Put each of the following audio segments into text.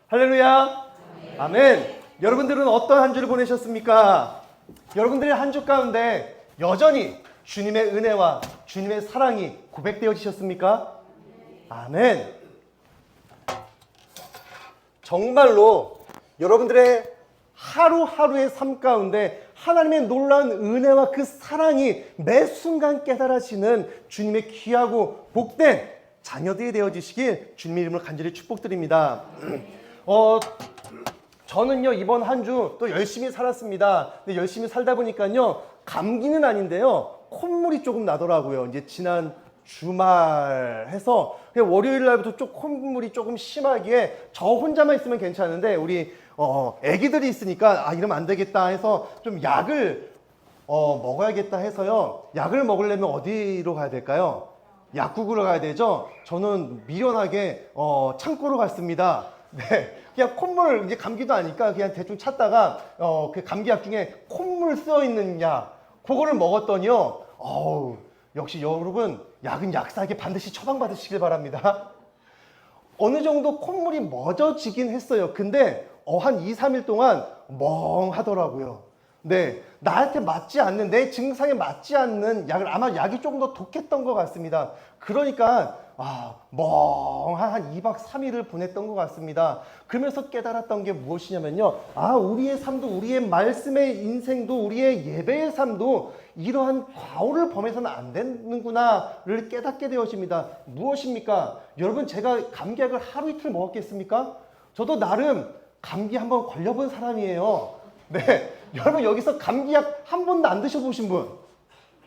할렐루야. 아멘. 여러분들은 어떤 한 주를 보내셨습니까? 여러분들의 한 주 가운데 여전히 주님의 은혜와 주님의 사랑이 고백되어지셨습니까? 아멘. 정말로 여러분들의 하루하루의 삶 가운데 하나님의 놀라운 은혜와 그 사랑이 매 순간 깨달아지는 주님의 귀하고 복된 자녀들이 되어주시길 주님의 이름으로 간절히 축복드립니다. 저는요 이번 한 주 또 열심히 살았습니다. 근데 열심히 살다 보니까요 감기는 아닌데요 콧물이 조금 나더라고요. 이제 지난 주말 해서 월요일 날부터 좀 콧물이 조금 심하기에 저 혼자만 있으면 괜찮은데 우리 애기들이 있으니까 이러면 안 되겠다 해서 좀 약을 먹어야겠다 해서요. 약을 먹으려면 어디로 가야 될까요? 약국으로 가야 되죠. 저는 미련하게 창고로 갔습니다. 네, 그냥 콧물 이제 감기도 아니까 그냥 대충 찾다가 그 감기약 중에 콧물 쓰여 있는 약 그거를 먹었더니요. 역시 여러분 약은 약사에게 반드시 처방받으시길 바랍니다. 어느 정도 콧물이 멎어지긴 했어요. 근데 한 2, 3일 동안 멍하더라고요. 네, 나한테 맞지 않는, 내 증상에 맞지 않는 약을, 아마 약이 조금 더 독했던 것 같습니다. 그러니까 멍한 한 2박 3일을 보냈던 것 같습니다. 그러면서 깨달았던 게 무엇이냐면요, 우리의 삶도, 우리의 말씀의 인생도, 우리의 예배의 삶도 이러한 과오를 범해서는 안 되는구나를 깨닫게 되어집니다. 무엇입니까? 여러분, 제가 감기약을 하루 이틀 먹었겠습니까? 저도 나름 감기 한번 걸려본 사람이에요. 네, 여러분 여기서 감기약 한 번도 안 드셔보신 분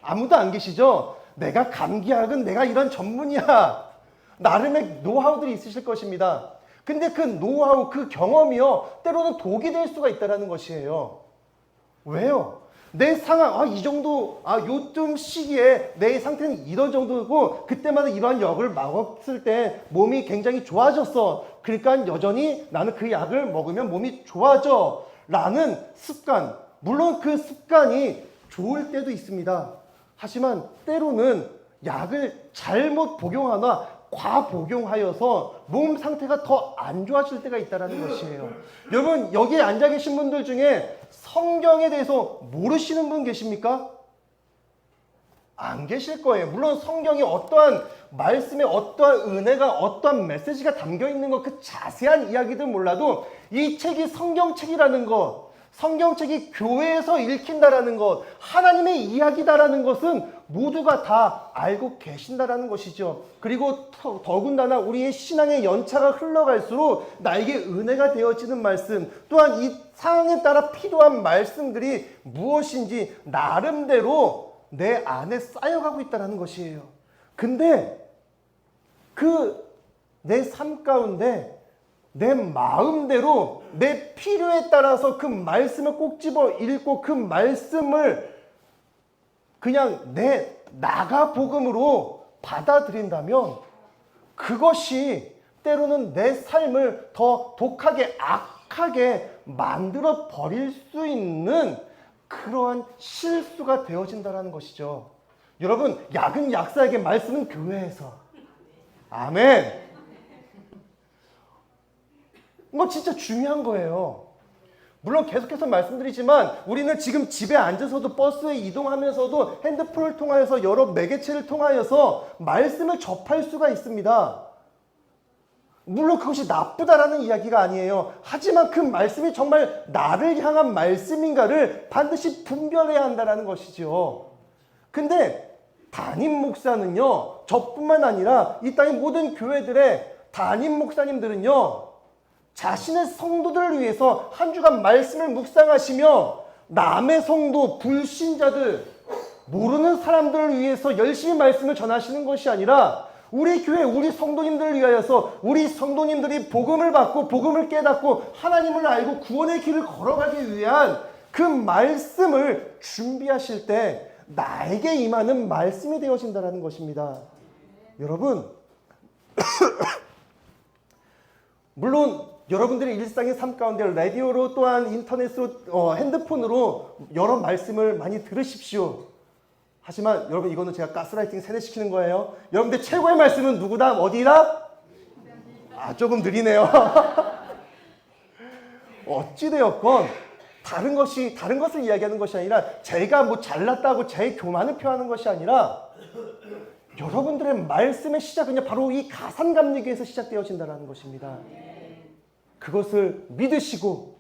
아무도 안 계시죠? 내가 감기약은 내가 이런 전문이야. 나름의 노하우들이 있으실 것입니다. 근데 그 노하우, 그 경험이요 때로는 독이 될 수가 있다는 것이에요. 왜요? 내 상황, 이 정도, 요즘 시기에 내 상태는 이런 정도고 그때마다 이러한 약을 먹었을 때 몸이 굉장히 좋아졌어. 그러니까 여전히 나는 그 약을 먹으면 몸이 좋아져 라는 습관, 물론 그 습관이 좋을 때도 있습니다. 하지만 때로는 약을 잘못 복용하나 과복용하여서 몸 상태가 더 안 좋아질 때가 있다는 것이에요. 여러분 여기에 앉아 계신 분들 중에 성경에 대해서 모르시는 분 계십니까? 안 계실 거예요. 물론 성경이 어떠한 말씀에 어떠한 은혜가 어떠한 메시지가 담겨 있는 것, 그 자세한 이야기들 몰라도 이 책이 성경책이라는 것, 성경책이 교회에서 읽힌다라는 것, 하나님의 이야기다라는 것은 모두가 다 알고 계신다라는 것이죠. 그리고 더군다나 우리의 신앙의 연차가 흘러갈수록 나에게 은혜가 되어지는 말씀, 또한 이 상황에 따라 필요한 말씀들이 무엇인지 나름대로 내 안에 쌓여가고 있다는 것이에요. 근데 그 내 삶 가운데 내 마음대로 내 필요에 따라서 그 말씀을 꼭 집어 읽고 그 말씀을 그냥 내 나가 복음으로 받아들인다면 그것이 때로는 내 삶을 더 독하게 악하게 만들어 버릴 수 있는 그러한 실수가 되어진다는 것이죠. 여러분, 약은 약사에게, 말씀은 교회에서. 아멘. 이거 진짜 중요한 거예요. 물론 계속해서 말씀드리지만 우리는 지금 집에 앉아서도 버스에 이동하면서도 핸드폰을 통하여서 여러 매개체를 통하여서 말씀을 접할 수가 있습니다. 물론 그것이 나쁘다라는 이야기가 아니에요. 하지만 그 말씀이 정말 나를 향한 말씀인가를 반드시 분별해야 한다는 것이죠. 근데 담임 목사는요, 저뿐만 아니라 이 땅의 모든 교회들의 담임 목사님들은요, 자신의 성도들을 위해서 한 주간 말씀을 묵상하시며 남의 성도, 불신자들, 모르는 사람들을 위해서 열심히 말씀을 전하시는 것이 아니라 우리 교회, 우리 성도님들을 위하여서 우리 성도님들이 복음을 받고 복음을 깨닫고 하나님을 알고 구원의 길을 걸어가기 위한 그 말씀을 준비하실 때 나에게 임하는 말씀이 되어진다는 것입니다. 여러분, 물론 여러분들의 일상의 삶 가운데 라디오로 또한 인터넷으로 핸드폰으로 여러 말씀을 많이 들으십시오. 하지만 여러분, 이거는 제가 가스라이팅 세뇌시키는 거예요. 여러분들 최고의 말씀은 누구다? 어디다? 조금 느리네요. 어찌되었건 다른 것을 이야기하는 것이 아니라 제가 뭐 잘났다고 제 교만을 표하는 것이 아니라 여러분들의 말씀의 시작은요 바로 이 가산감리교에서 시작되어진다는 것입니다. 그것을 믿으시고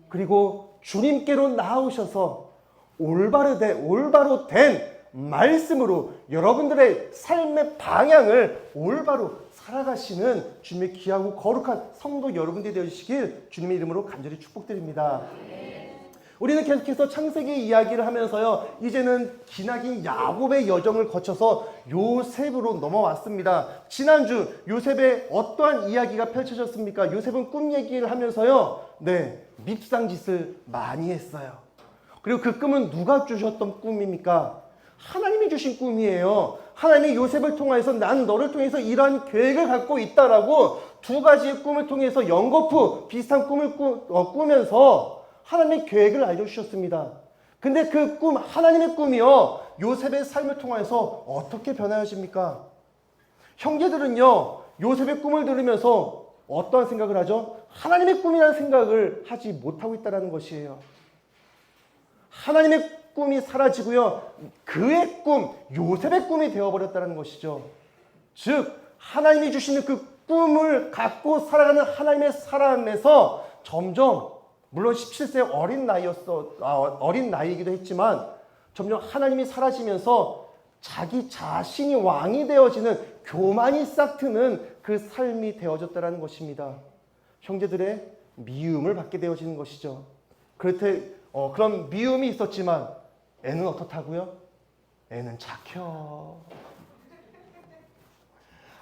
그리고 주님께로 나아오셔서 올바로 된 말씀으로 여러분들의 삶의 방향을 올바로 살아가시는 주님의 귀하고 거룩한 성도 여러분들이 되어주시길 주님의 이름으로 간절히 축복드립니다. 우리는 계속해서 창세기 이야기를 하면서요 이제는 기나긴 야곱의 여정을 거쳐서 요셉으로 넘어왔습니다. 지난주 요셉의 어떠한 이야기가 펼쳐졌습니까? 요셉은 꿈 얘기를 하면서요 밉상짓을 많이 했어요. 그리고 그 꿈은 누가 주셨던 꿈입니까? 하나님이 주신 꿈이에요. 하나님이 요셉을 통해서 난 너를 통해서 이러한 계획을 갖고 있다라고 두 가지의 꿈을 통해서 연거푸 비슷한 꿈을 꾸면서 하나님의 계획을 알려주셨습니다. 근데 그 꿈, 하나님의 꿈이요 요셉의 삶을 통해서 어떻게 변화하십니까? 형제들은요 요셉의 꿈을 들으면서 어떠한 생각을 하죠? 하나님의 꿈이라는 생각을 하지 못하고 있다는 것이에요. 하나님의 꿈이 사라지고요 그의 꿈, 요셉의 꿈이 되어버렸다는 것이죠. 즉 하나님이 주시는 그 꿈을 갖고 살아가는 하나님의 사람에서 점점 물론 17세 어린 나이이기도 했지만 점점 하나님이 사라지면서 자기 자신이 왕이 되어지는 교만이 싹트는 그 삶이 되어졌다는 것입니다. 형제들의 미움을 받게 되어지는 것이죠. 그런 미움이 있었지만 애는 어떻다고요? 애는 착혀.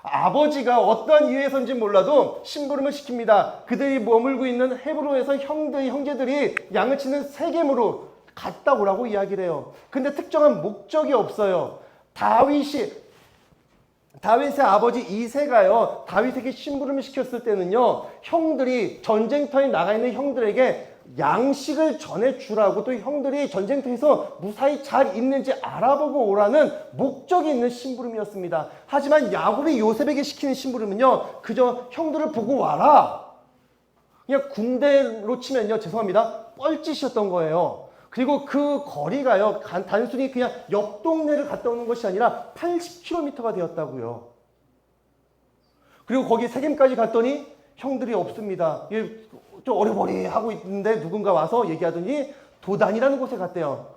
아버지가 어떤 이유에서인지 몰라도 심부름을 시킵니다. 그들이 머물고 있는 헤브론에서 형제들이 양을 치는 세겜으로 갔다 오라고 이야기를 해요. 근데 특정한 목적이 없어요. 다윗의 아버지 이새가요 다윗에게 심부름을 시켰을 때는요 형들이 전쟁터에 나가 있는 형들에게 양식을 전해주라고 또 형들이 전쟁터에서 무사히 잘 있는지 알아보고 오라는 목적이 있는 심부름이었습니다. 하지만 야곱이 요셉에게 시키는 심부름은요 그저 형들을 보고 와라 그냥 군대로 치면요 죄송합니다 뻘짓이었던 거예요. 그리고 그 거리가요 단순히 그냥 옆 동네를 갔다 오는 것이 아니라 80km가 되었다고요. 그리고 거기 세겜까지 갔더니 형들이 없습니다. 좀 어리버리하고 있는데 누군가 와서 얘기하더니 도단이라는 곳에 갔대요.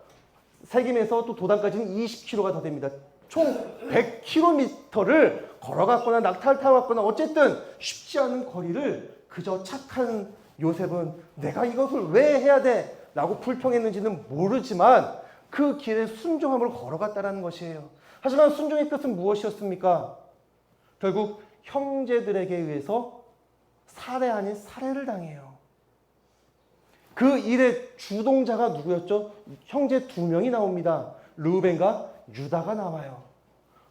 세겜에서 또 도단까지는 20km가 더 됩니다. 총 100km를 걸어갔거나 낙타를 타고 갔거나 어쨌든 쉽지 않은 거리를 그저 착한 요셉은 내가 이것을 왜 해야 돼? 라고 불평했는지는 모르지만 그 길에 순종함으로 걸어갔다는 것이에요. 하지만 순종의 끝은 무엇이었습니까? 결국 형제들에게 의해서 살해 아닌 살해를 당해요. 그 일의 주동자가 누구였죠? 형제 두 명이 나옵니다. 르우벤과 유다가 나와요.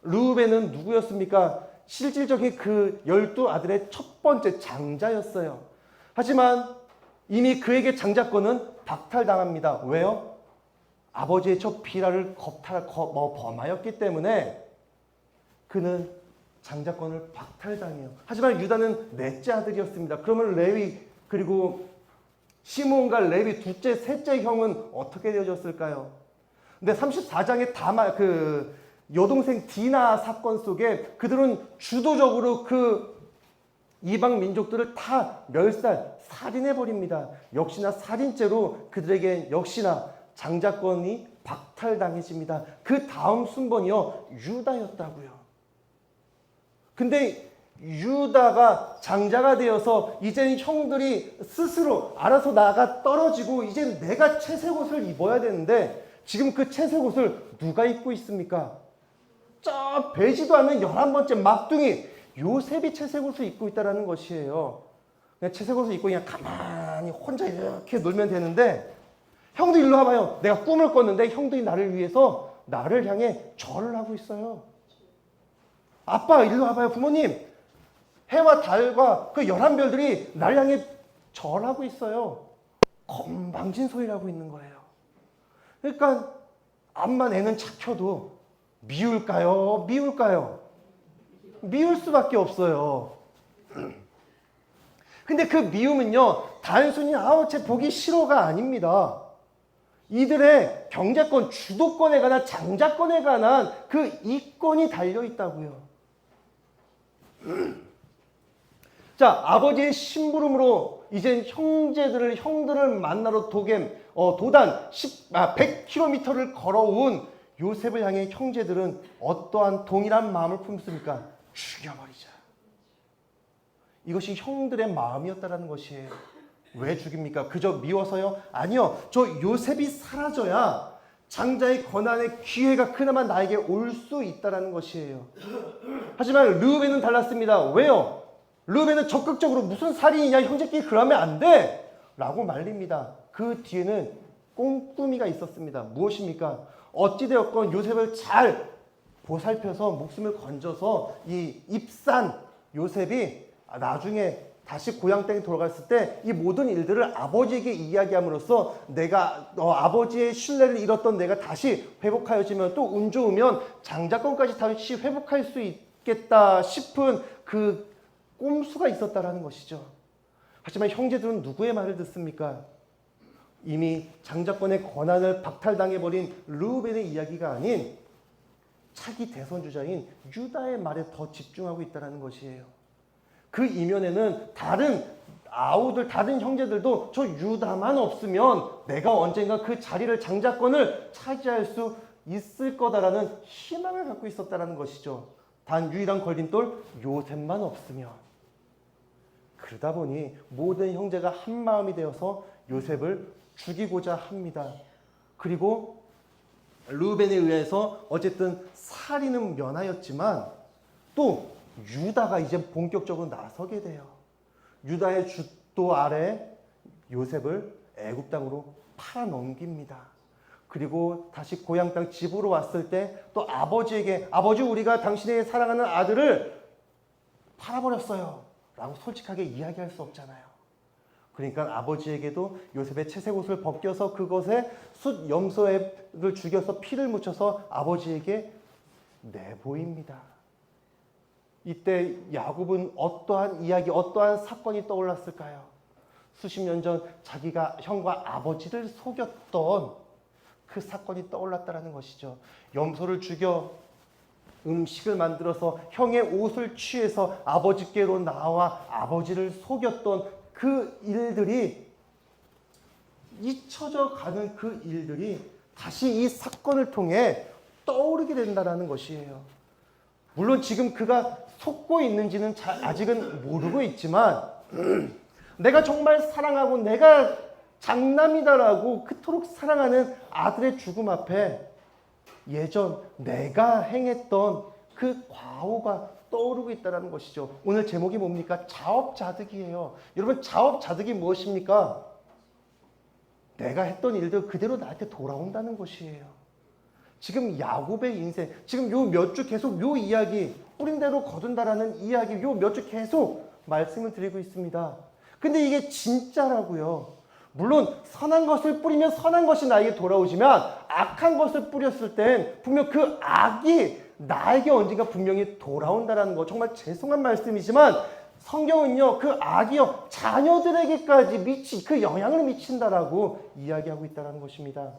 르우벤은 누구였습니까? 실질적인 그 12아들의 첫 번째 장자였어요. 하지만 이미 그에게 장자권은 박탈당합니다. 왜요? 아버지의 첫 비라를 범하였기 때문에 그는 장자권을 박탈당해요. 하지만 유다는 넷째 아들이었습니다. 그러면 레위 그리고 시므온과 레위 둘째, 셋째 형은 어떻게 되어졌을까요? 근데 34장의 그 여동생 디나 사건 속에 그들은 주도적으로 그 이방 민족들을 다 살인해버립니다. 역시나 살인죄로 그들에게 역시나 장자권이 박탈당해집니다. 그 다음 순번이요 유다였다고요. 근데 유다가 장자가 되어서 이제는 형들이 스스로 알아서 나가 떨어지고 이제 내가 채색옷을 입어야 되는데 지금 그 채색옷을 누가 입고 있습니까? 저 배지도 않는 11번째 막둥이 요셉이 채색옷을 입고 있다는 것이에요. 그냥 채색옷을 입고 그냥 가만히 혼자 이렇게 놀면 되는데 형들 일로 와봐요. 내가 꿈을 꿨는데 형들이 나를 위해서 나를 향해 절을 하고 있어요. 아빠 일로 와봐요. 부모님 해와 달과 그 11별들이 나를 향해 절하고 있어요. 건방진 소리를 하고 있는 거예요. 그러니까 암만 애는 착혀도 미울까요? 미울 수밖에 없어요. 근데 그 미움은요, 단순히 쟤 보기 싫어가 아닙니다. 이들의 경제권, 주도권에 관한, 장자권에 관한 그 이권이 달려 있다고요. 자, 아버지의 심부름으로 이젠 형들을 만나러 도단 100km를 걸어온 요셉을 향해 형제들은 어떠한 동일한 마음을 품습니까? 죽여버리자. 이것이 형들의 마음이었다라는 것이에요. 왜 죽입니까? 그저 미워서요? 아니요. 저 요셉이 사라져야 장자의 권한의 기회가 그나마 나에게 올 수 있다라는 것이에요. 하지만 르우벤은 달랐습니다. 왜요? 르우벤은 적극적으로 무슨 살인이냐, 형제끼리 그러면 안 돼! 라고 말립니다. 그 뒤에는 꼼꼼이가 있었습니다. 무엇입니까? 어찌되었건 요셉을 잘 보살펴서 목숨을 건져서 이 입산 요셉이 나중에 다시 고향 땅에 돌아갔을 때 이 모든 일들을 아버지에게 이야기함으로써 내가 아버지의 신뢰를 잃었던 내가 다시 회복하여지면 또 운 좋으면 장자권까지 다시 회복할 수 있겠다 싶은 그 꼼수가 있었다라는 것이죠. 하지만 형제들은 누구의 말을 듣습니까? 이미 장자권의 권한을 박탈당해버린 르우벤의 이야기가 아닌 차기 대선주자인 유다의 말에 더 집중하고 있다는 것이에요. 그 이면에는 다른 형제들도 저 유다만 없으면 내가 언젠가 그 자리를, 장자권을 차지할 수 있을 거다라는 희망을 갖고 있었다는 것이죠. 단 유일한 걸림돌, 요셉만 없으면. 그러다 보니 모든 형제가 한 마음이 되어서 요셉을 죽이고자 합니다. 그리고 르우벤에 의해서 어쨌든 살인은 면하였지만 또 유다가 이제 본격적으로 나서게 돼요. 유다의 주도 아래 요셉을 애굽 땅으로 팔아넘깁니다. 그리고 다시 고향 땅 집으로 왔을 때 또 아버지에게, 아버지 우리가 당신의 사랑하는 아들을 팔아버렸어요 라고 솔직하게 이야기할 수 없잖아요. 그러니까 아버지에게도 요셉의 채색 옷을 벗겨서 그것에 숫 염소를 죽여서 피를 묻혀서 아버지에게 내보입니다. 이때 야곱은 어떠한 이야기, 어떠한 사건이 떠올랐을까요? 수십 년 전 자기가 형과 아버지를 속였던 그 사건이 떠올랐다는 것이죠. 염소를 죽여 음식을 만들어서 형의 옷을 취해서 아버지께로 나와 아버지를 속였던 그 일들이, 잊혀져 가는 그 일들이 다시 이 사건을 통해 떠오르게 된다는 것이에요. 물론 지금 그가 속고 있는지는 아직은 모르고 있지만 내가 정말 사랑하고 내가 장남이다라고 그토록 사랑하는 아들의 죽음 앞에 예전 내가 행했던 그 과오가 떠오르고 있다는 것이죠. 오늘 제목이 뭡니까? 자업자득이에요. 여러분, 자업자득이 무엇입니까? 내가 했던 일들 그대로 나한테 돌아온다는 것이에요. 지금 야곱의 인생, 지금 요 몇 주 계속 요 이야기, 뿌린 대로 거둔다라는 이야기, 요 몇 주 계속 말씀을 드리고 있습니다. 근데 이게 진짜라고요. 물론 선한 것을 뿌리면 선한 것이 나에게 돌아오지만 악한 것을 뿌렸을 땐 분명 그 악이 나에게 언젠가 분명히 돌아온다는 거, 정말 죄송한 말씀이지만 성경은요, 그 악이요 자녀들에게까지 그 영향을 미친다라고 이야기하고 있다는 것입니다.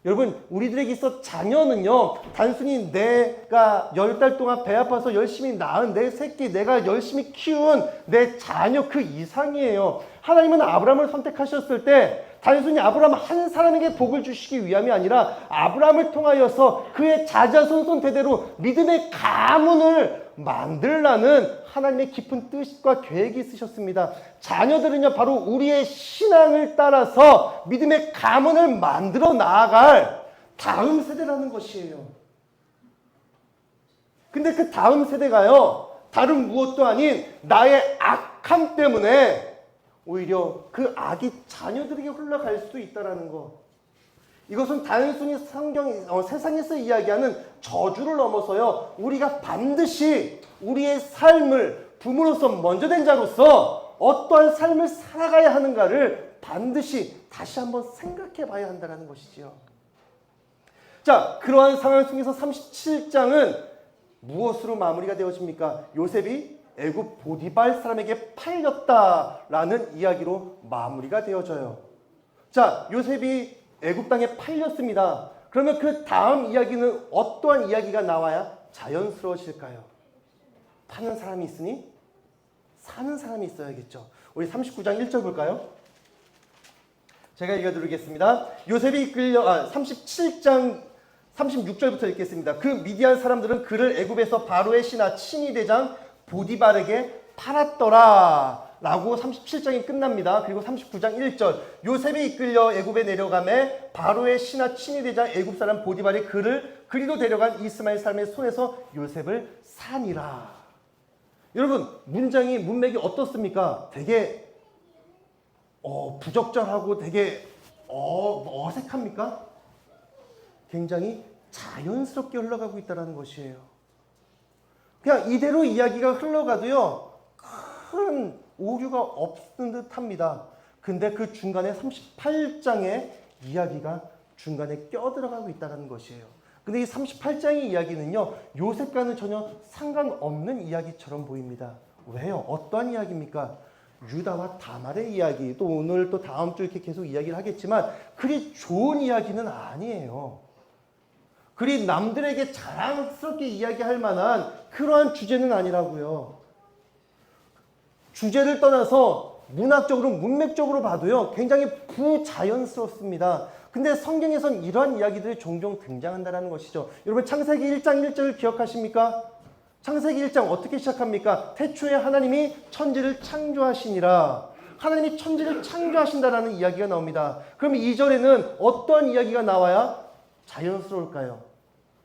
여러분, 우리들에게 있어 자녀는요, 단순히 내가 10달 동안 배 아파서 열심히 낳은 내 새끼, 내가 열심히 키운 내 자녀 그 이상이에요. 하나님은 아브라함을 선택하셨을 때 단순히 아브라함 한 사람에게 복을 주시기 위함이 아니라 아브라함을 통하여서 그의 자자손손 대대로 믿음의 가문을 만들라는 하나님의 깊은 뜻과 계획이 있으셨습니다. 자녀들은요, 바로 우리의 신앙을 따라서 믿음의 가문을 만들어 나아갈 다음 세대라는 것이에요. 근데 그 다음 세대가요, 다른 무엇도 아닌 나의 악함 때문에 오히려 그 악이 자녀들에게 흘러갈 수 있다는 것. 이것은 단순히 세상에서 이야기하는 저주를 넘어서요, 우리가 반드시 우리의 삶을 부모로서 먼저 된 자로서 어떠한 삶을 살아가야 하는가를 반드시 다시 한번 생각해 봐야 한다는 것이지요. 자, 그러한 상황 속에서 37장은 무엇으로 마무리가 되어집니까? 요셉이 애굽 보디발 사람에게 팔렸다라는 이야기로 마무리가 되어져요. 자, 요셉이 애굽 땅에 팔렸습니다. 그러면 그 다음 이야기는 어떠한 이야기가 나와야 자연스러워질까요? 파는 사람이 있으니 사는 사람이 있어야겠죠. 우리 39장 1절 볼까요? 제가 읽어드리겠습니다. 요셉이 이끌려 37장 36절부터 읽겠습니다. 그 미디안 사람들은 그를 애굽에서 바로의 신하 친위 대장 보디발에게 팔았더라 라고 37장이 끝납니다. 그리고 39장 1절 요셉이 이끌려 애굽에 내려가매 바로의 신하 친위 대장 애굽 사람 보디발이 그를 그리로 데려간 이스마엘 사람의 손에서 요셉을 사니라. 여러분, 문맥이 어떻습니까? 되게 부적절하고 되게 어색합니까? 굉장히 자연스럽게 흘러가고 있다는 것이에요. 그냥 이대로 이야기가 흘러가도요, 큰 오류가 없는 듯 합니다. 근데 그 중간에 38장의 이야기가 중간에 껴들어가고 있다는 것이에요. 근데 이 38장의 이야기는요, 요셉과는 전혀 상관없는 이야기처럼 보입니다. 왜요? 어떠한 이야기입니까? 유다와 다말의 이야기, 또 오늘 또 다음 주 이렇게 계속 이야기를 하겠지만 그리 좋은 이야기는 아니에요. 그리 남들에게 자랑스럽게 이야기할 만한 그러한 주제는 아니라고요. 주제를 떠나서 문학적으로, 문맥적으로 봐도요, 굉장히 부자연스럽습니다. 근데 성경에선 이러한 이야기들이 종종 등장한다는 것이죠. 여러분, 창세기 1장 1절을 기억하십니까? 창세기 1장 어떻게 시작합니까? 태초에 하나님이 천지를 창조하시니라. 하나님이 천지를 창조하신다라는 이야기가 나옵니다. 그럼 2절에는 어떠한 이야기가 나와야 자연스러울까요?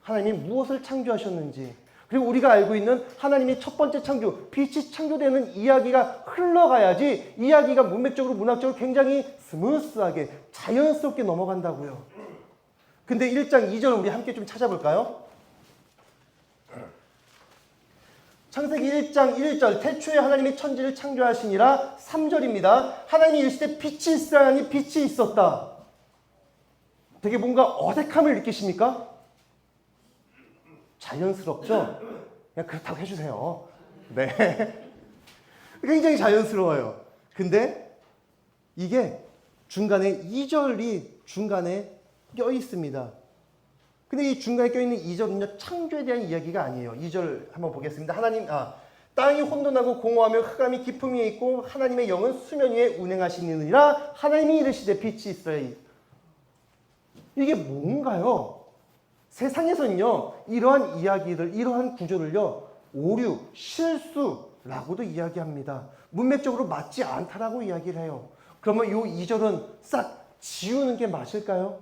하나님이 무엇을 창조하셨는지, 그리고 우리가 알고 있는 하나님이 첫 번째 창조, 빛이 창조되는 이야기가 흘러가야지 이야기가 문맥적으로, 문학적으로 굉장히 스무스하게 자연스럽게 넘어간다고요. 근데 1장 2절 우리 함께 좀 찾아볼까요? 창세기 1장 1절 태초에 하나님이 천지를 창조하시니라. 3절입니다. 하나님이 이르시되 빛이 있으라 하니 빛이 있었다. 되게 뭔가 어색함을 느끼십니까? 자연스럽죠? 그냥 그렇다고 해주세요. 네. 굉장히 자연스러워요. 근데 이게 중간에 2절이 중간에 껴 있습니다. 근데 이 중간에 껴있는 2절은요, 창조에 대한 이야기가 아니에요. 2절 한번 보겠습니다. 땅이 혼돈하고 공허하며 흑암이 깊음 위에 있고 하나님의 영은 수면 위에 운행하시느니라. 하나님이 이르시되 빛이 있으라. 이게 뭔가요? 세상에서는요, 이러한 이야기를, 이러한 구조를요, 오류, 실수라고도 이야기합니다. 문맥적으로 맞지 않다라고 이야기를 해요. 그러면 이 2절은 싹 지우는 게 맞을까요?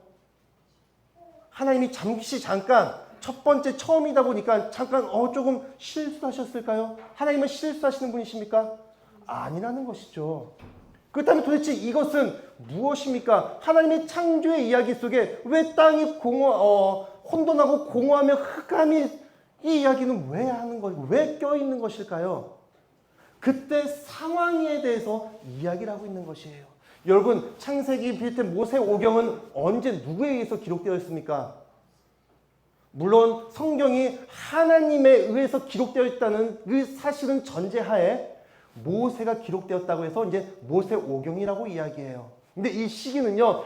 하나님이 잠깐 첫 번째 처음이다 보니까 잠깐 조금 실수하셨을까요? 하나님은 실수하시는 분이십니까? 아니라는 것이죠. 그렇다면 도대체 이것은 무엇입니까? 하나님의 창조의 이야기 속에 왜 땅이 혼돈하고 공허하며 흑암이, 이 이야기는 왜 하는 것이고 왜 껴있는 것일까요? 그때 상황에 대해서 이야기를 하고 있는 것이에요. 여러분, 창세기 비롯해 모세오경은 언제 누구에 의해서 기록되어 있습니까? 물론 성경이 하나님에 의해서 기록되어 있다는 그 사실은 전제하에 모세가 기록되었다고 해서 이제 모세오경이라고 이야기해요. 근데 이 시기는요,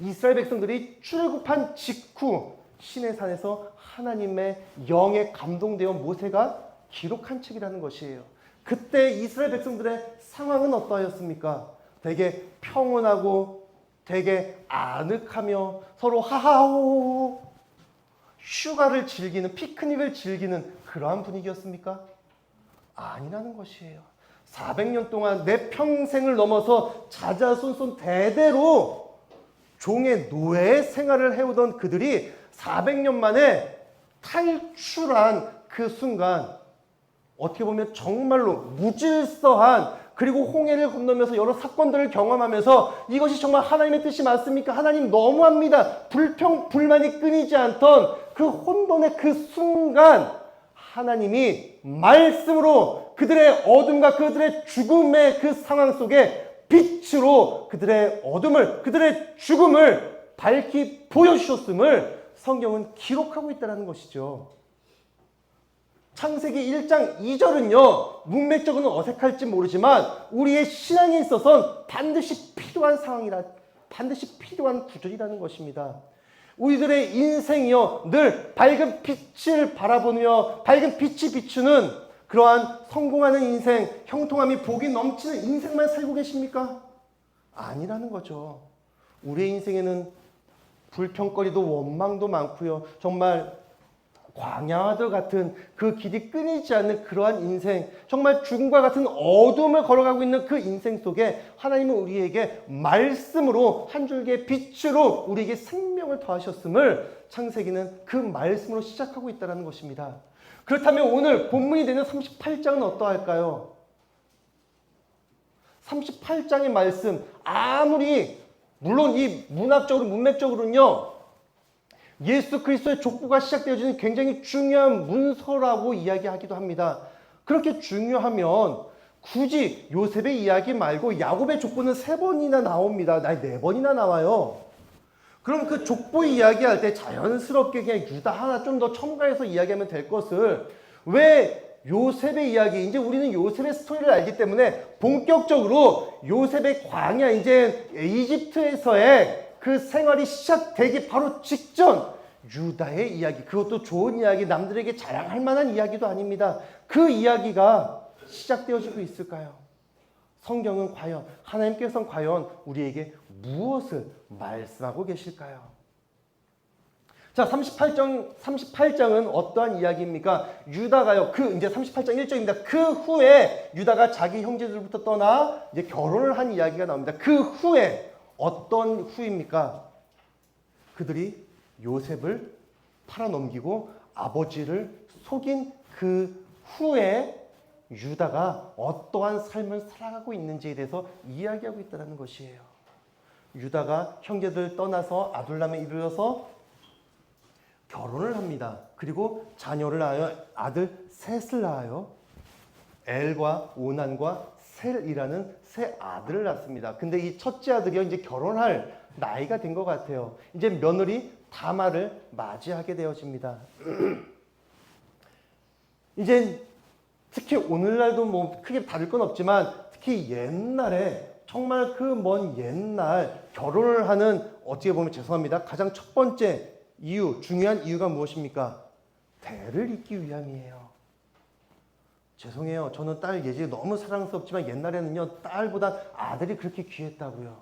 이스라엘 백성들이 출애굽한 직후 시내산에서 하나님의 영에 감동되어 모세가 기록한 책이라는 것이에요. 그때 이스라엘 백성들의 상황은 어떠하였습니까? 되게 평온하고 되게 아늑하며 서로 하하호 휴가를 즐기는, 피크닉을 즐기는 그러한 분위기였습니까? 아니라는 것이에요. 400년 동안 내 평생을 넘어서 자자손손 대대로 종의 노예 생활을 해오던 그들이 400년 만에 탈출한 그 순간, 어떻게 보면 정말로 무질서한, 그리고 홍해를 건너면서 여러 사건들을 경험하면서 이것이 정말 하나님의 뜻이 맞습니까? 하나님 너무합니다. 불만이 끊이지 않던 그 혼돈의 그 순간, 하나님이 말씀으로 그들의 어둠과 그들의 죽음의 그 상황 속에 빛으로 그들의 어둠을, 그들의 죽음을 밝히 보여주셨음을 성경은 기록하고 있다는 것이죠. 창세기 1장 2절은요, 문맥적으로는 어색할지 모르지만 우리의 신앙에 있어서는 반드시 필요한 상황이라, 반드시 필요한 구절이라는 것입니다. 우리들의 인생이요, 늘 밝은 빛을 바라보며 밝은 빛이 비추는 그러한 성공하는 인생, 형통함이 복이 넘치는 인생만 살고 계십니까? 아니라는 거죠. 우리의 인생에는 불평거리도 원망도 많고요. 정말 광야와도 같은 그 길이 끊이지 않는 그러한 인생, 정말 죽음과 같은 어둠을 걸어가고 있는 그 인생 속에 하나님은 우리에게 말씀으로 한 줄기의 빛으로 우리에게 생명을 더하셨음을 창세기는 그 말씀으로 시작하고 있다는 것입니다. 그렇다면 오늘 본문이 되는 38장은 어떠할까요? 38장의 말씀, 아무리 물론 이 문학적으로 문맥적으로는요, 예수 그리스도의 족보가 시작되어지는 굉장히 중요한 문서라고 이야기하기도 합니다. 그렇게 중요하면 굳이 요셉의 이야기 말고 야곱의 족보는 3번이나 나옵니다. 아니 4번이나 나와요. 그럼 그 족보 이야기할 때 자연스럽게 그냥 유다 하나 좀 더 첨가해서 이야기하면 될 것을 왜 요셉의 이야기, 이제 우리는 요셉의 스토리를 알기 때문에 본격적으로 요셉의 광야, 이제 이집트에서의 그 생활이 시작되기 바로 직전 유다의 이야기, 그것도 좋은 이야기, 남들에게 자랑할 만한 이야기도 아닙니다. 그 이야기가 시작되어지고 있을까요? 성경은 과연, 하나님께서는 과연 우리에게 무엇을 말씀하고 계실까요? 자, 38장은 어떠한 이야기입니까? 유다가요, 이제 38장 1절입니다. 그 후에 유다가 자기 형제들부터 떠나 이제 결혼을 한 이야기가 나옵니다. 그 후에 어떤 후입니까? 그들이 요셉을 팔아넘기고 아버지를 속인 그 후에 유다가 어떠한 삶을 살아가고 있는지에 대해서 이야기하고 있다는 것이에요. 유다가 형제들 떠나서 아둘람에 이르러서 결혼을 합니다. 그리고 자녀를 낳아요. 아들 셋을 낳아요. 엘과 오난과 셀이라는 세 아들을 낳습니다. 근데 이 첫째 아들이요, 이제 결혼할 나이가 된 것 같아요. 이제 며느리 다말을 맞이하게 되어집니다. 이제 특히 오늘날도 뭐 크게 다를 건 없지만 특히 옛날에 정말 그 먼 옛날 결혼을 하는, 어떻게 보면 죄송합니다, 가장 첫 번째 이유, 중요한 이유가 무엇입니까? 대를 잇기 위함이에요. 죄송해요. 저는 딸 예지 너무 사랑스럽지만 옛날에는요, 딸보다 아들이 그렇게 귀했다고요.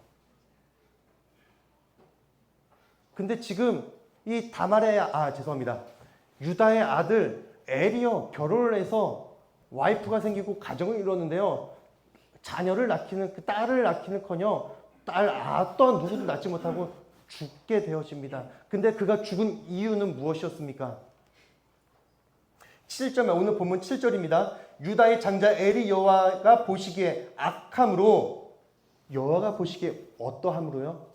근데 지금 이 다말의, 죄송합니다, 유다의 아들 엘이요, 결혼을 해서 와이프가 생기고 가정을 이뤘는데요, 자녀를 낳기는, 그 딸을 낳기는커녕 딸 또한 누구도 낳지 못하고 죽게 되어집니다. 근데 그가 죽은 이유는 무엇이었습니까? 7절, 오늘 본문 7절입니다. 유다의 장자 엘이 여호와가 보시기에 악함으로, 여호와가 보시기에 어떠함으로요?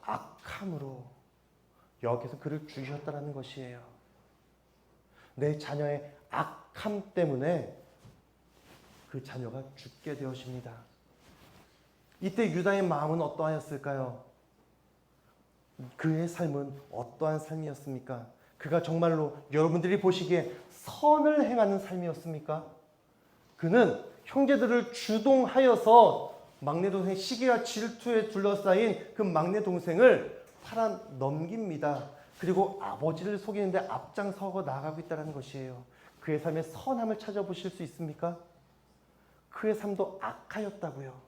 악함으로 여호와께서 그를 죽이셨다는 것이에요. 내 자녀의 악함 때문에 그 자녀가 죽게 되어집니다. 이때 유다의 마음은 어떠하였을까요? 그의 삶은 어떠한 삶이었습니까? 그가 정말로 여러분들이 보시기에 선을 행하는 삶이었습니까? 그는 형제들을 주동하여서 막내 동생 시기와 질투에 둘러싸인 그 막내 동생을 팔아 넘깁니다. 그리고 아버지를 속이는데 앞장서고 나아가고 있다는 것이에요. 그의 삶의 선함을 찾아보실 수 있습니까? 그의 삶도 악하였다고요.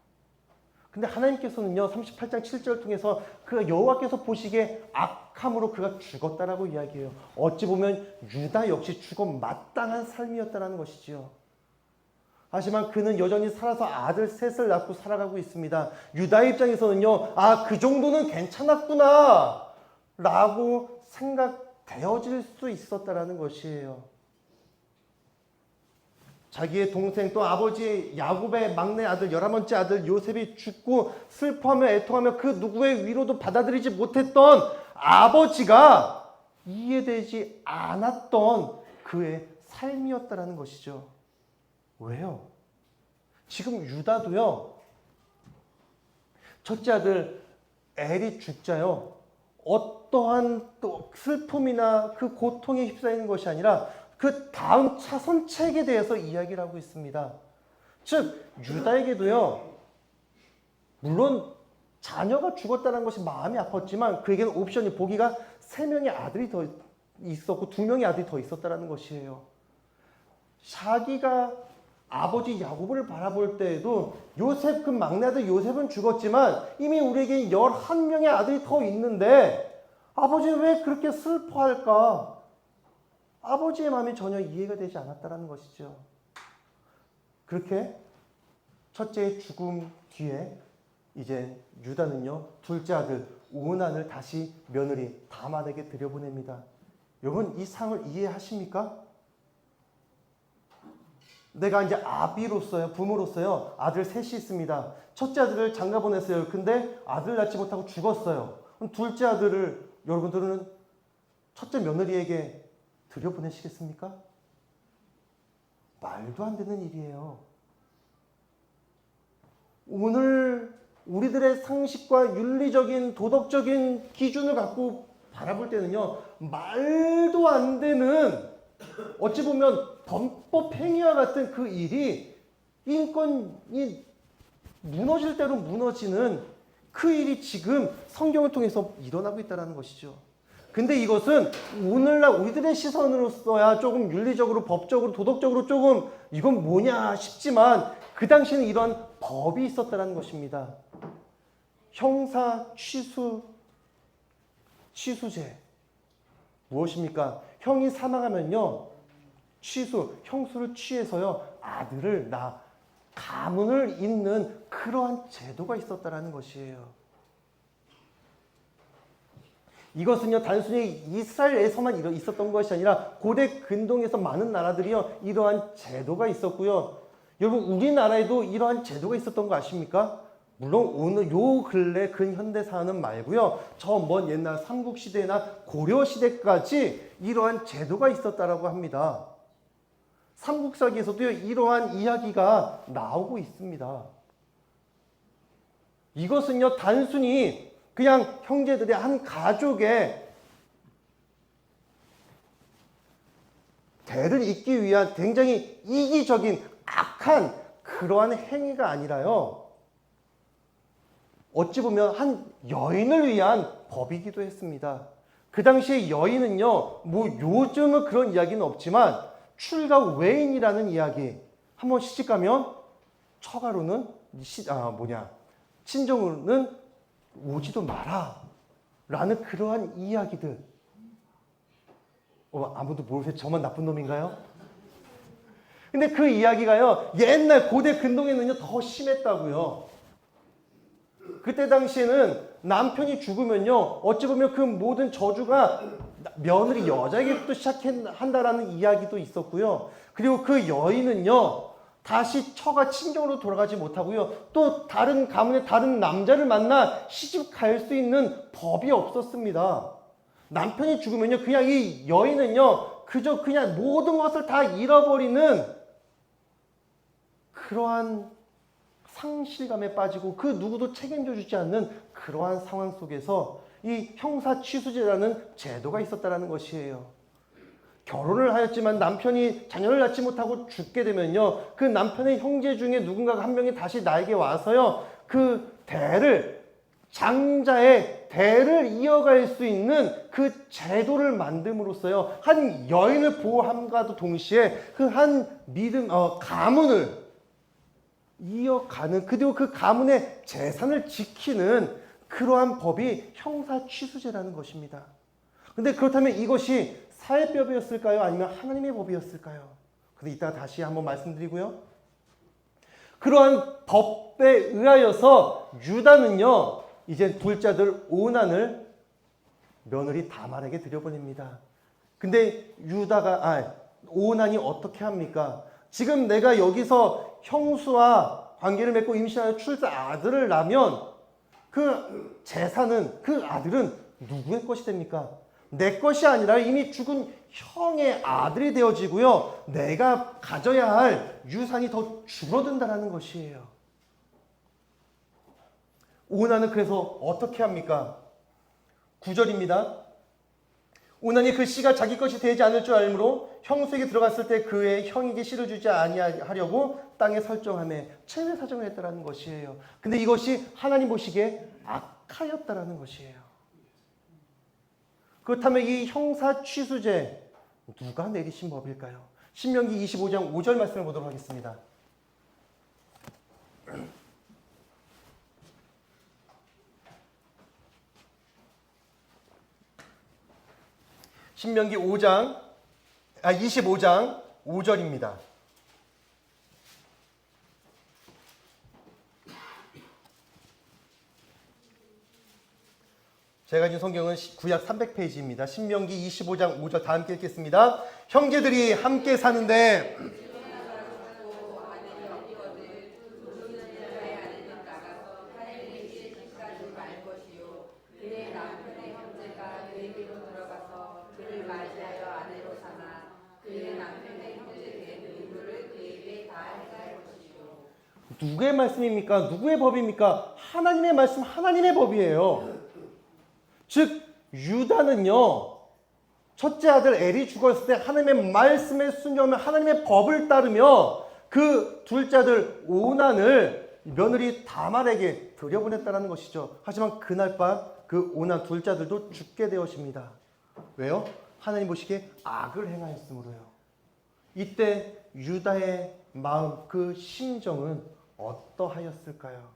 근데 하나님께서는요, 38장 7절을 통해서 그 여호와께서 보시기에 악함으로 그가 죽었다라고 이야기해요. 어찌 보면 유다 역시 죽어 마땅한 삶이었다는 것이지요. 하지만 그는 여전히 살아서 아들 셋을 낳고 살아가고 있습니다. 유다의 입장에서는요, 그 정도는 괜찮았구나 라고 생각되어질 수 있었다라는 것이에요. 자기의 동생 또 아버지 야곱의 막내 아들 11번째 아들 요셉이 죽고 슬퍼하며 애통하며 그 누구의 위로도 받아들이지 못했던 아버지가 이해되지 않았던 그의 삶이었다는 것이죠. 왜요? 지금 유다도요, 첫째 아들 엘이 죽자요, 어떠한 또 슬픔이나 그 고통에 휩싸이는 것이 아니라 그 다음 차선책에 대해서 이야기를 하고 있습니다. 즉 유다에게도요, 물론 자녀가 죽었다는 것이 마음이 아팠지만 그에게는 옵션이 보기가 3명의 아들이 더 있었고 2명의 아들이 더 있었다는 것이에요. 자기가 아버지 야곱을 바라볼 때에도 요셉, 그 막내 아들 요셉은 죽었지만 이미 우리에게 11명의 아들이 더 있는데 아버지는 왜 그렇게 슬퍼할까? 아버지의 마음이 전혀 이해가 되지 않았다는 것이죠. 그렇게 첫째의 죽음 뒤에 이제 유다는요, 둘째 아들 오난을 다시 며느리 다말에게 들여보냅니다. 여러분, 이 상을 이해하십니까? 내가 이제 아비로서요, 부모로서요, 아들 셋이 있습니다. 첫째 아들을 장가 보냈어요. 근데 아들을 낳지 못하고 죽었어요. 그럼 둘째 아들을 여러분들은 첫째 며느리에게 들여보내시겠습니까? 말도 안 되는 일이에요. 오늘 우리들의 상식과 윤리적인 도덕적인 기준을 갖고 바라볼 때는요, 말도 안 되는, 어찌 보면 범법 행위와 같은 그 일이, 인권이 무너질 대로 무너지는 그 일이 지금 성경을 통해서 일어나고 있다는 것이죠. 근데 이것은 오늘날 우리들의 시선으로서야 조금 윤리적으로, 법적으로, 도덕적으로 조금 이건 뭐냐 싶지만 그 당시에는 이러한 법이 있었다는 것입니다. 형사 취수제. 무엇입니까? 형이 사망하면요, 형수를 취해서요, 아들을 가문을 잇는 그러한 제도가 있었다는 것이에요. 이것은요, 단순히 이스라엘에서만 있었던 것이 아니라 고대 근동에서 많은 나라들이요, 이러한 제도가 있었고요. 여러분, 우리나라에도 이러한 제도가 있었던 거 아십니까? 물론 오늘 요 근래 근현대사는 말고요, 저 먼 옛날 삼국시대나 고려시대까지 이러한 제도가 있었다라고 합니다. 삼국사기에서도 이러한 이야기가 나오고 있습니다. 이것은요, 단순히 그냥 형제들의 한 가족의 대를 잇기 위한 굉장히 이기적인 악한 그러한 행위가 아니라요, 어찌 보면 한 여인을 위한 법이기도 했습니다. 그 당시에 여인은요, 뭐 요즘은 그런 이야기는 없지만 출가 외인이라는 이야기, 한번 시집가면 처가로는 친정으로는 오지도 마라 라는 그러한 이야기들. 아무도 모르세요? 저만 나쁜 놈인가요? 근데 그 이야기가요, 옛날 고대 근동에는요 더 심했다고요. 그때 당시에는 남편이 죽으면요, 어찌 보면 그 모든 저주가 며느리 여자에게부터 시작한다라는 이야기도 있었고요. 그리고 그 여인은요, 다시 처가 친정으로 돌아가지 못하고요, 또 다른 가문의 다른 남자를 만나 시집 갈 수 있는 법이 없었습니다. 남편이 죽으면요, 그냥 이 여인은요, 그저 그냥 모든 것을 다 잃어버리는 그러한 상실감에 빠지고 그 누구도 책임져 주지 않는 그러한 상황 속에서 이 형사취수제라는 제도가 있었다는 것이에요. 결혼을 하였지만 남편이 자녀를 낳지 못하고 죽게 되면요, 그 남편의 형제 중에 누군가가 한 명이 다시 나에게 와서요, 그 대를, 장자의 대를 이어갈 수 있는 그 제도를 만듦으로써요, 한 여인을 보호함과도 동시에 그 한 가문을 이어가는, 그리고 그 가문의 재산을 지키는 그러한 법이 형사취수제라는 것입니다. 근데 그렇다면 이것이 사회법이었을까요? 아니면 하나님의 법이었을까요? 근데 이따가 다시 한번 말씀드리고요. 그러한 법에 의하여서 유다는요, 이제 둘째 아들 오난을 며느리 다말에게 들여보냅니다. 근데 오난이 어떻게 합니까? 지금 내가 여기서 형수와 관계를 맺고 임신하여 아들을 낳으면 그 재산은, 그 아들은 누구의 것이 됩니까? 내 것이 아니라 이미 죽은 형의 아들이 되어지고요, 내가 가져야 할 유산이 더 줄어든다는 것이에요. 오난은 그래서 어떻게 합니까? 9절입니다. 오나니 그 씨가 자기 것이 되지 않을 줄 알므로 형수에게 들어갔을 때 그의 형에게 씨를 주지 아니하려고 땅에 설정하며 체외 사정을 했다라는 것이에요. 근데 이것이 하나님 보시기에 악하였다라는 것이에요. 그렇다면 이 형사 취수제 누가 내리신 법일까요? 신명기 25장 5절 말씀을 보도록 하겠습니다. 신명기 25장 5절입니다. 제가 가진 성경은 구약 300페이지입니다. 신명기 25장 5절 다 함께 읽겠습니다. 형제들이 함께 사는데 누구의 말씀입니까? 누구의 법입니까? 하나님의 말씀, 하나님의 법이에요. 즉 유다는요, 첫째 아들 엘이 죽었을 때 하나님의 말씀에 순종하며 하나님의 법을 따르며 그 둘째 아들 오난을 며느리 다말에게 들여보냈다는 것이죠. 하지만 그날 밤 그 오난 둘째 아들도 죽게 되었습니다. 왜요? 하나님 보시기에 악을 행하였으므로요. 이때 유다의 마음, 그 심정은 어떠하였을까요?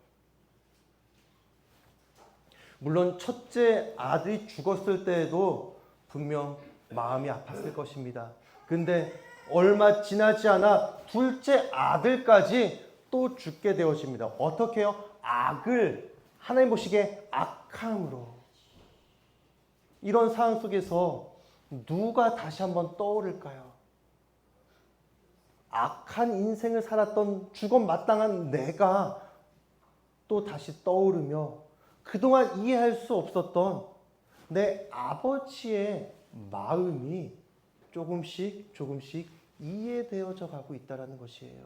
물론 첫째 아들이 죽었을 때에도 분명 마음이 아팠을 것입니다. 근데 얼마 지나지 않아 둘째 아들까지 또 죽게 되어집니다. 어떻게 해요? 악을 하나님 보시기에 악함으로. 이런 상황 속에서 누가 다시 한번 떠오를까요? 악한 인생을 살았던 죽음 마땅한 내가 또 다시 떠오르며 그동안 이해할 수 없었던 내 아버지의 마음이 조금씩 이해되어져 가고 있다는 것이에요.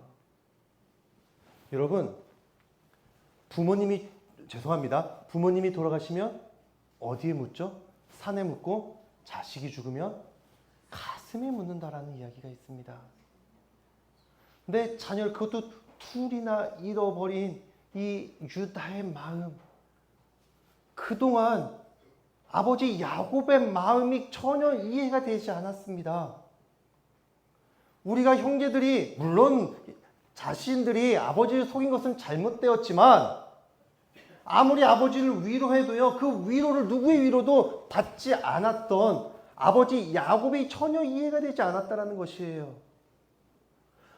여러분, 부모님이 돌아가시면 어디에 묻죠? 산에 묻고 자식이 죽으면 가슴에 묻는다라는 이야기가 있습니다. 내 자녀를 그것도 둘이나 잃어버린 이 유다의 마음, 그동안 아버지 야곱의 마음이 전혀 이해가 되지 않았습니다. 우리가 형제들이 물론 자신들이 아버지를 속인 것은 잘못되었지만 아무리 아버지를 위로해도요, 그 위로를 누구의 위로도 받지 않았던 아버지 야곱이 전혀 이해가 되지 않았다는 것이에요.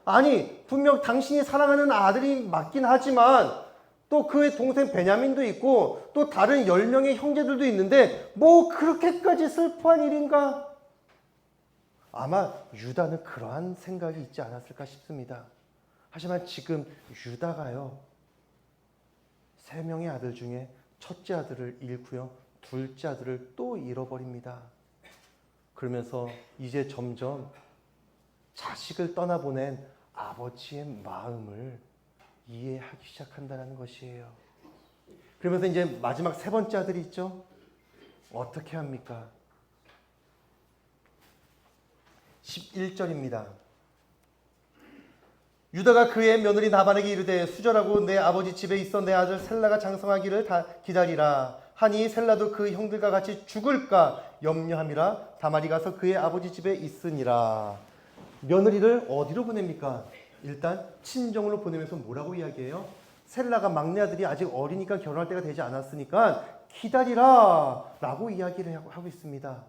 아니, 분명 당신이 사랑하는 아들이 맞긴 하지만 또 그의 동생 베냐민도 있고 또 다른 10명의 형제들도 있는데 뭐 그렇게까지 슬퍼한 일인가? 아마 유다는 그러한 생각이 있지 않았을까 싶습니다. 하지만 지금 유다가요, 3명의 아들 중에 첫째 아들을 잃고요, 둘째 아들을 또 잃어버립니다. 그러면서 이제 점점 자식을 떠나보낸 아버지의 마음을 이해하기 시작한다는 것이에요. 그러면서 이제 마지막 3번째 아들이 있죠. 어떻게 합니까? 11절입니다. 유다가 그의 며느리 나반에게 이르되 수절하고 내 아버지 집에 있어 내 아들 셀라가 장성하기를 다 기다리라 하니 셀라도 그 형들과 같이 죽을까 염려함이라 다말이 가서 그의 아버지 집에 있으니라. 며느리를 어디로 보냅니까? 일단 친정으로 보내면서 뭐라고 이야기해요? 셀라가 막내 아들이 아직 어리니까 결혼할 때가 되지 않았으니까 기다리라 라고 이야기를 하고 있습니다.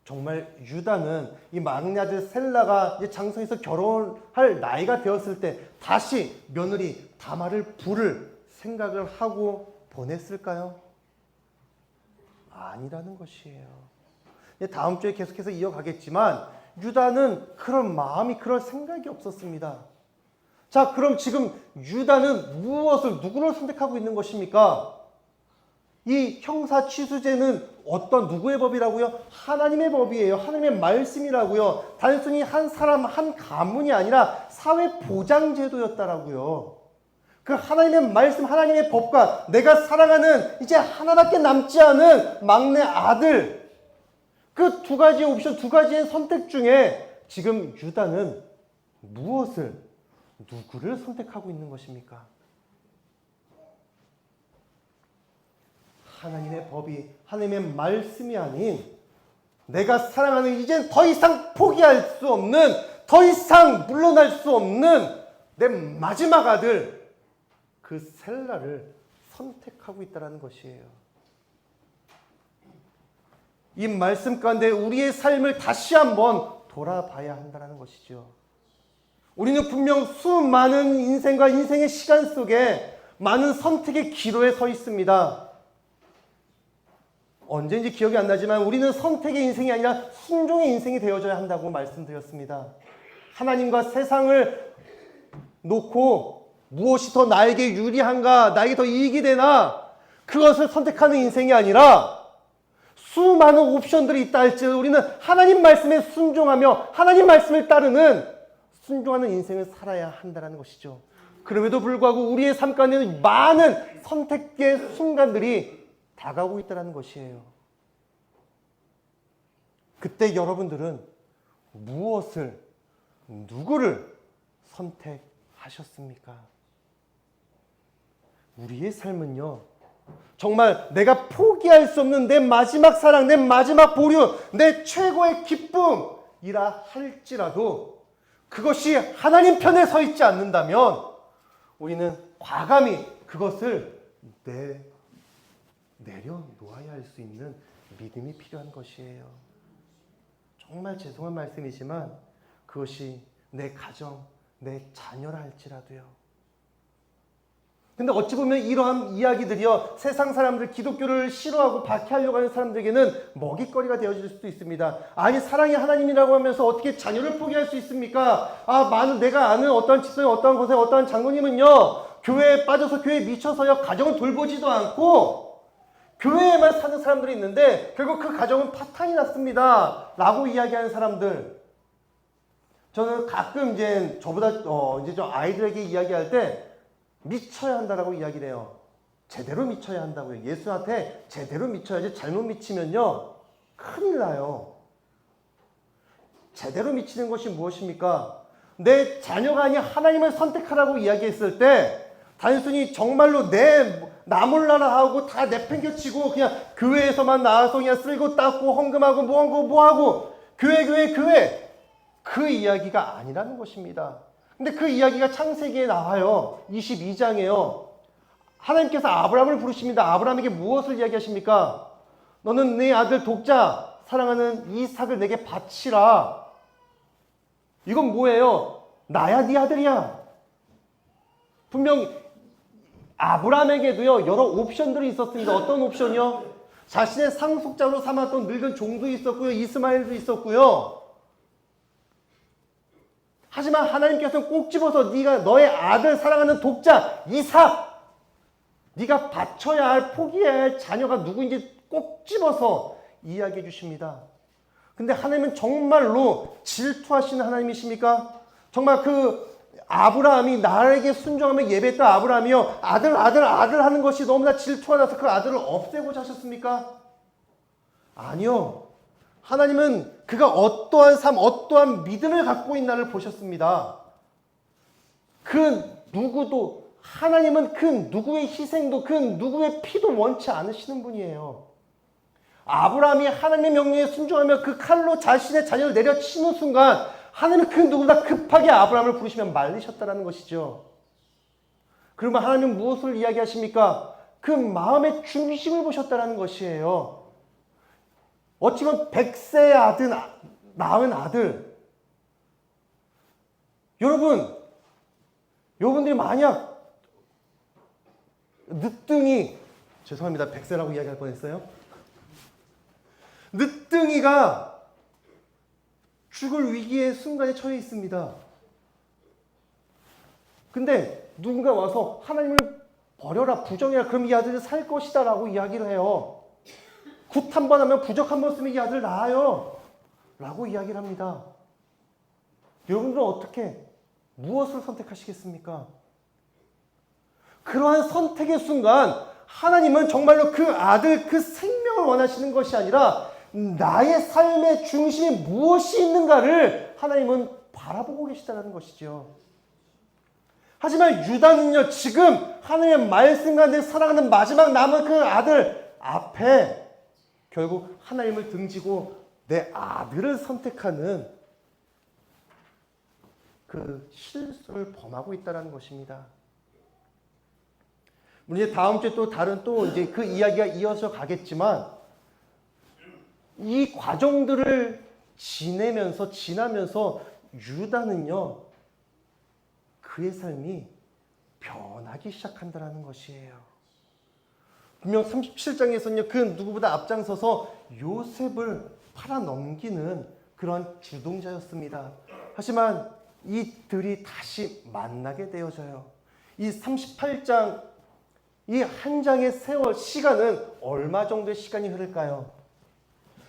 정말 유다는 이 막내 아들 셀라가 이제 장성해서 결혼할 나이가 되었을 때 다시 며느리 다말을 부를 생각을 하고 보냈을까요? 아니라는 것이에요. 다음 주에 계속해서 이어가겠지만 유다는 그런 마음이, 그런 생각이 없었습니다. 자, 그럼 지금 유다는 누구를 선택하고 있는 것입니까? 이 형사 취수제는 어떤 누구의 법이라고요? 하나님의 법이에요. 하나님의 말씀이라고요. 단순히 한 사람, 한 가문이 아니라 사회 보장 제도였다라고요. 그 하나님의 말씀, 하나님의 법과 내가 사랑하는 이제 하나밖에 남지 않은 막내 아들, 그 두 가지 옵션, 두 가지의 선택 중에 지금 유다는 무엇을, 누구를 선택하고 있는 것입니까? 하나님의 법이, 하나님의 말씀이 아닌 내가 사랑하는, 이젠 더 이상 포기할 수 없는, 더 이상 물러날 수 없는 내 마지막 아들, 그 셀라를 선택하고 있다는 것이에요. 이 말씀 가운데 우리의 삶을 다시 한번 돌아봐야 한다는 것이죠. 우리는 분명 수많은 인생과 인생의 시간 속에 많은 선택의 기로에 서 있습니다. 언제인지 기억이 안 나지만 우리는 선택의 인생이 아니라 순종의 인생이 되어져야 한다고 말씀드렸습니다. 하나님과 세상을 놓고 무엇이 더 나에게 유리한가, 나에게 더 이익이 되나, 그것을 선택하는 인생이 아니라 수많은 옵션들이 있다 할지라도 우리는 하나님 말씀에 순종하며 하나님 말씀을 따르는 순종하는 인생을 살아야 한다는 것이죠. 그럼에도 불구하고 우리의 삶 가운데는 많은 선택의 순간들이 다가오고 있다는 것이에요. 그때 여러분들은 무엇을, 누구를 선택하셨습니까? 우리의 삶은요, 정말 내가 포기할 수 없는 내 마지막 사랑, 내 마지막 보류, 내 최고의 기쁨이라 할지라도 그것이 하나님 편에 서 있지 않는다면 우리는 과감히 그것을 내려놓아야 할 수 있는 믿음이 필요한 것이에요. 정말 죄송한 말씀이지만 그것이 내 가정, 내 자녀라 할지라도요. 근데 어찌 보면 이러한 이야기들이요, 세상 사람들, 기독교를 싫어하고 박해하려고 하는 사람들에게는 먹잇거리가 되어질 수도 있습니다. 아니, 사랑이 하나님이라고 하면서 어떻게 자녀를 포기할 수 있습니까? 내가 아는 어떠한 집사님, 어떠한 곳에 어떠한 장로님은요, 교회에 빠져서 교회에 미쳐서요, 가정을 돌보지도 않고 교회에만 사는 사람들이 있는데 결국 그 가정은 파탄이 났습니다 라고 이야기하는 사람들, 저는 가끔 이제 저보다 이제 좀 아이들에게 이야기할 때 미쳐야 한다라고 이야기를 해요. 제대로 미쳐야 한다고요. 예수한테 제대로 미쳐야지, 잘못 미치면요 큰일 나요. 제대로 미치는 것이 무엇입니까? 내 자녀가 아닌 하나님을 선택하라고 이야기했을 때 단순히 정말로 나 몰라라 하고 다 내팽개치고 그냥 교회에서만 나와서 그냥 쓸고 닦고 헌금하고 뭐하고 교회 그 이야기가 아니라는 것입니다. 근데 그 이야기가 창세기에 나와요. 22장에요. 하나님께서 아브라함을 부르십니다. 아브라함에게 무엇을 이야기하십니까? 너는 네 아들 독자 사랑하는 이삭을 내게 바치라. 이건 뭐예요? 나야 네 아들이야. 분명 아브라함에게도요 여러 옵션들이 있었습니다. 어떤 옵션이요? 자신의 상속자로 삼았던 늙은 종도 있었고요, 이스마엘도 있었고요. 하지만 하나님께서는 꼭 집어서 네가 너의 아들 사랑하는 독자 이삭, 네가 바쳐야 할, 포기해야 할 자녀가 누구인지 꼭 집어서 이야기해 주십니다. 근데 하나님은 정말로 질투하시는 하나님이십니까? 정말 그 아브라함이 나에게 순종하며 예배했던 아브라함이요, 아들 하는 것이 너무나 질투가 나서 그 아들을 없애고자 하셨습니까? 아니요. 하나님은 그가 어떠한 삶, 어떠한 믿음을 갖고 있나를 보셨습니다. 그 누구도, 하나님은 그 누구의 희생도, 그 누구의 피도 원치 않으시는 분이에요. 아브라함이 하나님의 명령에 순종하며 그 칼로 자신의 자녀를 내려치는 순간 하나님은 그 누구보다 급하게 아브라함을 부르시며 말리셨다는 것이죠. 그러면 하나님은 무엇을 이야기하십니까? 그 마음의 중심을 보셨다는 것이에요. 어찌 보면 100세의 아들, 낳은 아들. 여러분들이 만약 늦둥이, 죄송합니다, 100세라고 이야기할 뻔했어요. 늦둥이가 죽을 위기의 순간에 처해 있습니다. 근데 누군가 와서 하나님을 버려라, 부정해라, 그럼 이 아들은 살 것이다 라고 이야기를 해요. 굿 한 번 하면 부적 한 번 쓰면 이 아들 낳아요 라고 이야기를 합니다. 여러분들은 어떻게, 무엇을 선택하시겠습니까? 그러한 선택의 순간 하나님은 정말로 그 아들, 그 생명을 원하시는 것이 아니라 나의 삶의 중심에 무엇이 있는가를 하나님은 바라보고 계시다는 것이죠. 하지만 유다는요, 지금 하나님의 말씀 가운데 살아가는 마지막 남은 그 아들 앞에 결국 하나님을 등지고 내 아들을 선택하는 그 실수를 범하고 있다는 것입니다. 물론 이제 다음 주에 또 다른 이제 그 이야기가 이어서 가겠지만 이 과정들을 지나면서 유다는요, 그의 삶이 변하기 시작한다는 것이에요. 분명 37장에서는요, 그 누구보다 앞장서서 요셉을 팔아넘기는 그런 주동자였습니다. 하지만 이들이 다시 만나게 되어져요. 이 38장, 이 한 장의 세월, 시간은 얼마 정도의 시간이 흐를까요?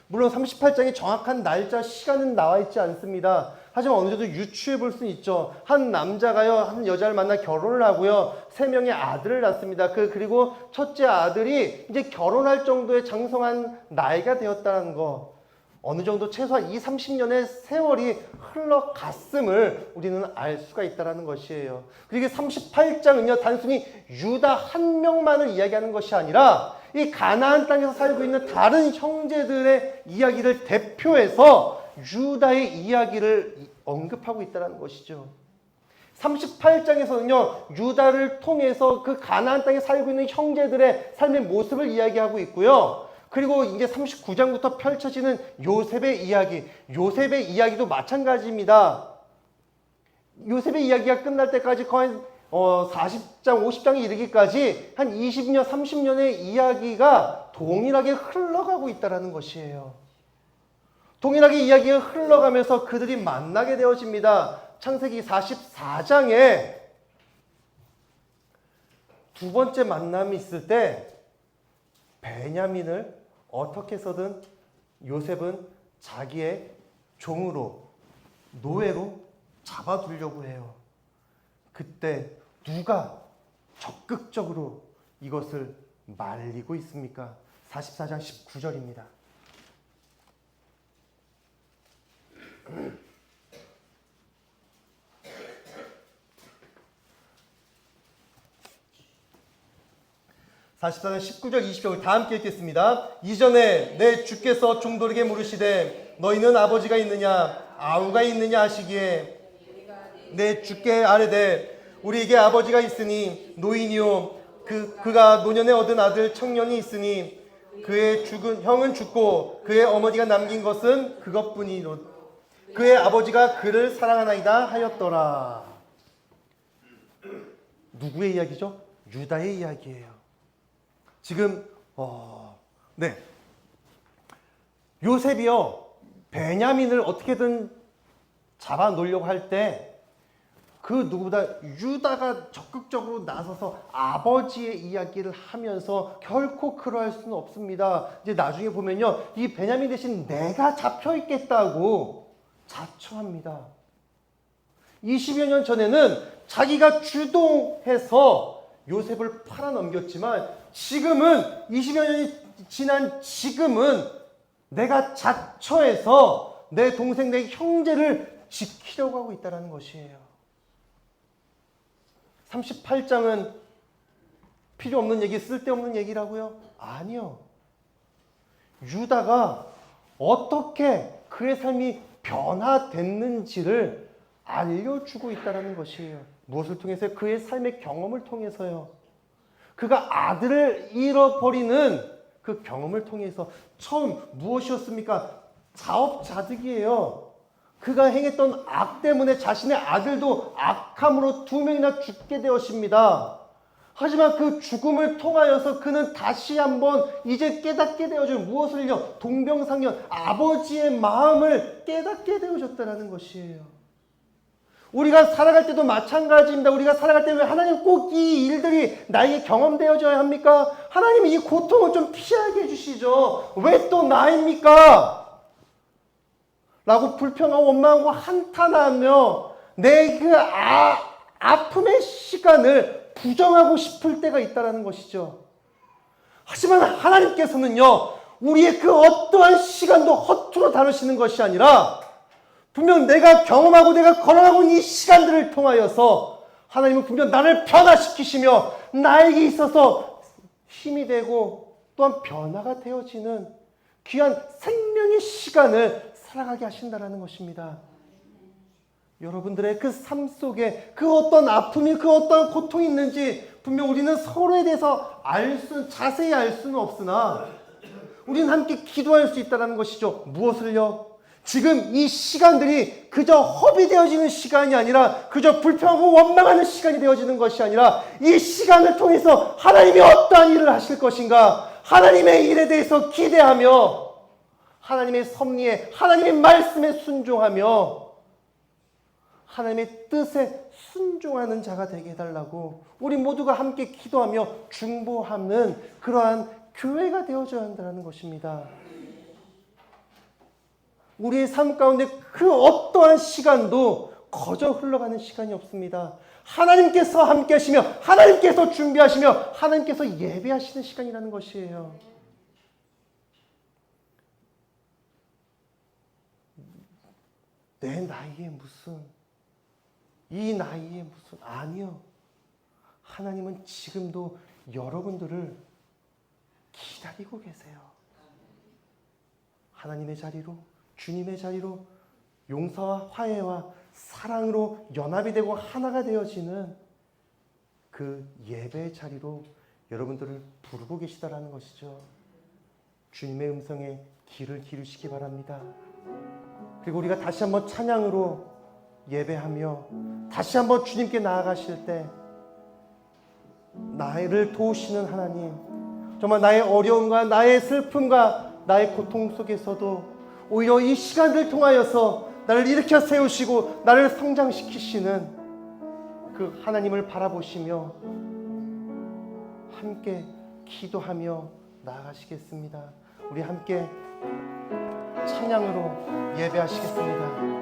물론 38장의 정확한 날짜, 시간은 나와 있지 않습니다. 하지만 어느 정도 유추해 볼 수는 있죠. 한 남자가요, 한 여자를 만나 결혼을 하고요, 3명의 아들을 낳습니다. 그리고 첫째 아들이 이제 결혼할 정도의 장성한 나이가 되었다는 거. 어느 정도 최소한 30년의 세월이 흘러갔음을 우리는 알 수가 있다는 것이에요. 그리고 38장은요, 단순히 유다 한 명만을 이야기하는 것이 아니라 이 가나안 땅에서 살고 있는 다른 형제들의 이야기를 대표해서 유다의 이야기를 언급하고 있다는 것이죠. 38장에서는요, 유다를 통해서 그 가나안 땅에 살고 있는 형제들의 삶의 모습을 이야기하고 있고요. 그리고 이제 39장부터 펼쳐지는 요셉의 이야기, 요셉의 이야기도 마찬가지입니다. 요셉의 이야기가 끝날 때까지 거의 40장, 50장에 이르기까지 한 20년, 30년의 이야기가 동일하게 흘러가고 있다는 것이에요. 동일하게 이야기가 흘러가면서 그들이 만나게 되어집니다. 창세기 44장에 두 번째 만남이 있을 때 베냐민을 어떻게 해서든 요셉은 자기의 종으로, 노예로 잡아두려고 해요. 그때 누가 적극적으로 이것을 말리고 있습니까? 44장 19절입니다. (44장) 19절 20절 다 함께 읽겠습니다. 이전에 내 주께서 종들에게 물으시되 너희는 아버지가 있느냐 아우가 있느냐 하시기에 내 주께 아뢰되 우리에게 아버지가 있으니 노인이요 그가 노년에 얻은 아들 청년이 있으니 그의 죽은 형은 죽고 그의 어머니가 남긴 것은 그것뿐이로 그의 아버지가 그를 사랑하나이다 하였더라. 누구의 이야기죠? 유다의 이야기예요. 지금 요셉이요, 베냐민을 어떻게든 잡아놓으려고 할 때 그 누구보다 유다가 적극적으로 나서서 아버지의 이야기를 하면서 결코 그러할 수는 없습니다. 이제 나중에 보면요, 이 베냐민 대신 내가 잡혀 있겠다고 자처합니다. 20여 년 전에는 자기가 주동해서 요셉을 팔아넘겼지만 지금은 20여 년이 지난 지금은 내가 자처해서 내 동생, 내 형제를 지키려고 하고 있다는 것이에요. 38장은 필요 없는 얘기, 쓸데없는 얘기라고요? 아니요. 유다가 어떻게 그의 삶이 변화됐는지를 알려주고 있다는 것이에요. 무엇을 통해서요? 그의 삶의 경험을 통해서요. 그가 아들을 잃어버리는 그 경험을 통해서 처음 무엇이었습니까? 자업자득이에요. 그가 행했던 악 때문에 자신의 아들도 악함으로 2명이나 죽게 되었습니다. 하지만 그 죽음을 통하여서 그는 다시 한번 이제 깨닫게 되어져 무엇을요? 동병상련, 아버지의 마음을 깨닫게 되어졌다는 것이에요. 우리가 살아갈 때도 마찬가지입니다. 우리가 살아갈 때 왜 하나님 꼭 이 일들이 나에게 경험되어져야 합니까? 하나님이 이 고통을 좀 피하게 해주시죠. 왜 또 나입니까? 라고 불평하고 원망하고 한탄하며 내 그 아픔의 시간을 부정하고 싶을 때가 있다는 것이죠. 하지만 하나님께서는요, 우리의 그 어떠한 시간도 허투루 다루시는 것이 아니라 분명 내가 경험하고 내가 걸어가고 있는 이 시간들을 통하여서 하나님은 분명 나를 변화시키시며 나에게 있어서 힘이 되고 또한 변화가 되어지는 귀한 생명의 시간을 살아가게 하신다는 것입니다. 여러분들의 그 삶 속에 그 어떤 아픔이 그 어떤 고통이 있는지 분명 우리는 서로에 대해서 자세히 알 수는 없으나 우리는 함께 기도할 수 있다는 것이죠. 무엇을요? 지금 이 시간들이 그저 허비 되어지는 시간이 아니라 그저 불평하고 원망하는 시간이 되어지는 것이 아니라 이 시간을 통해서 하나님이 어떠한 일을 하실 것인가, 하나님의 일에 대해서 기대하며 하나님의 섭리에, 하나님의 말씀에 순종하며 하나님의 뜻에 순종하는 자가 되게 해달라고 우리 모두가 함께 기도하며 중보하는 그러한 교회가 되어줘야 한다는 것입니다. 우리의 삶 가운데 그 어떠한 시간도 거저 흘러가는 시간이 없습니다. 하나님께서 함께 하시며 하나님께서 준비하시며 하나님께서 예배하시는 시간이라는 것이에요. 내 나이에 무슨, 이 나이에 무슨, 아니요. 하나님은 지금도 여러분들을 기다리고 계세요. 하나님의 자리로, 주님의 자리로 용서와 화해와 사랑으로 연합이 되고 하나가 되어지는 그 예배의 자리로 여러분들을 부르고 계시다라는 것이죠. 주님의 음성에 귀를 기울이시기 바랍니다. 그리고 우리가 다시 한번 찬양으로 예배하며 다시 한번 주님께 나아가실 때 나를 도우시는 하나님, 정말 나의 어려움과 나의 슬픔과 나의 고통 속에서도 오히려 이 시간을 통하여서 나를 일으켜 세우시고 나를 성장시키시는 그 하나님을 바라보시며 함께 기도하며 나아가시겠습니다. 우리 함께 찬양으로 예배하시겠습니다.